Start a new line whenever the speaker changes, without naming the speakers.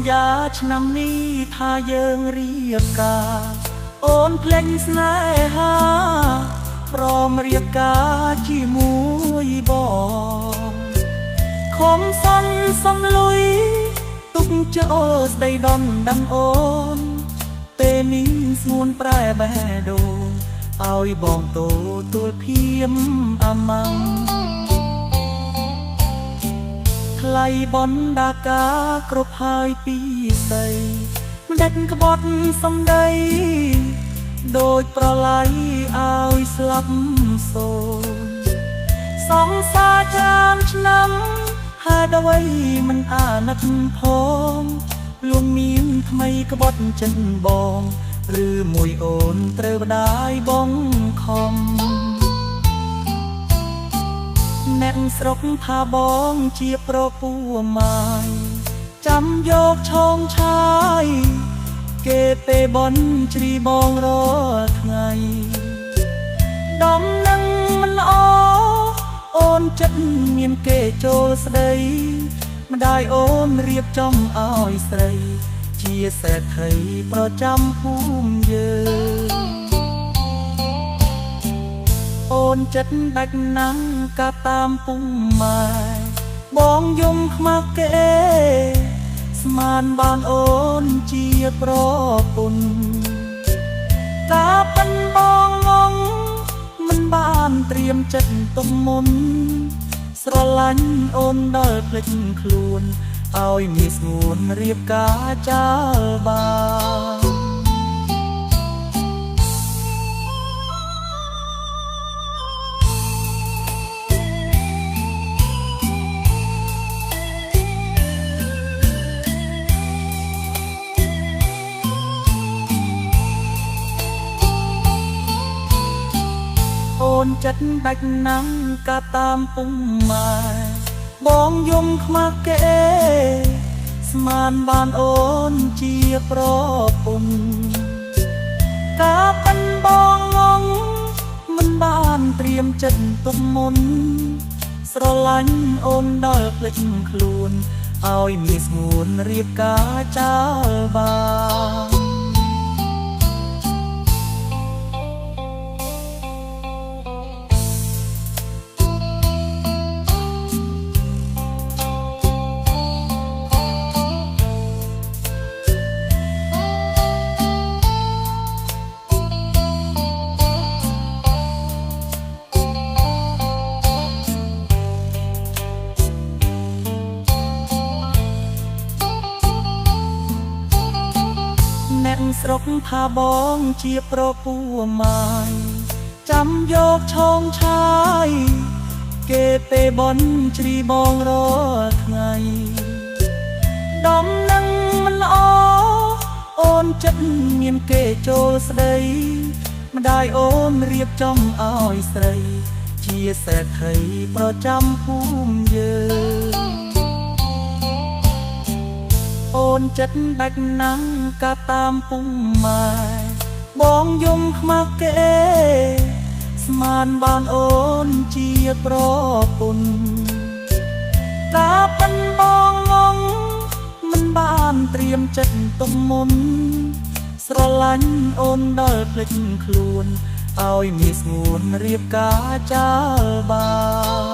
ญาឆ្នាំនេះថាយើងរៀបការអូនភ្លេចស្នេហាព្រមរៀបការជាមួយបងខំសន់សំលុយទុកចោលស្ដីដន់ដឹងអូនពេលនេះស្ងួនប្រែបេះដូងឲ្យបងទទួលភៀមអាម៉ាំងថ្លៃបណ្ដាការគ្រប់ហើយពីស្ដីមិនដេចក្បត់សំដីដូចប្រឡាយឲ្យស្លាប់សូន្យសង្សារចាំឆ្នាំហេតុអ្វីមិនអាណិតផងលួងមានថ្មីក្បត់ចិត្តបងឬមួយអូនត្រូវបដាយបងខំអ្នកស្រុកថាបងជាប្រពូម៉ាយចាំយកឆោងឆាយគេពេលបនជ្រីបងរាល់ថ្ងៃដំនឹងមិនល្អអូនចិត្តមានគេចូលស្ដីម្ដាយអូនរៀបចំឲ្យស្រីជាសេដ្ឋីប្រចាំភូមិយើងអូនចិត្តដាច់ណាំងកាតាមពុំម៉ែបងយំខ្មាស់គេស្មានបានអូនជាប្រពន្ធតាប៉ិនបងងងមិនបានត្រៀមចិត្តទុំមុនស្រឡាញ់អូនដល់ភ្លេចខ្លួនឲ្យមានស្ងួនរៀបការចាលបានអូនចិត្តដាច់ណាំងកាតាមពុំម៉ែបងយំខ្មាស់គេស្មានបានអូនជាប្រពន្ធកាប៉ិនបងងងមិនបានត្រៀមចិត្តទុំមុនស្រឡាញ់អូនដល់ភ្លេចខ្លួនឲ្យមានស្ងួនរៀបការចាលបានអ្នកស្រុកថាបងជាប្រពូម៉ាយចាំយកឆោងឆាយគេពេលបនជ្រីបងរាល់ថ្ងៃដំនឹងមិនល្អអូនចិត្តមានគេចូលស្ដីម្ដាយអូនរៀបចំឲ្យស្រីជាសេដ្ឋីប្រចាំភូមិយើងអូនចិត្តដាច់ណាំងកាតាមពុំម៉ែបងយំខ្មាស់គេស្មានបានអូនជាប្រពន្ធតាប៉ិនបងងងមិនបានត្រៀមចិត្តទុំមុនស្រឡាញ់អូនដល់ភ្លេចខ្លួនឲ្យមានស្ងួនរៀបការចាលបាន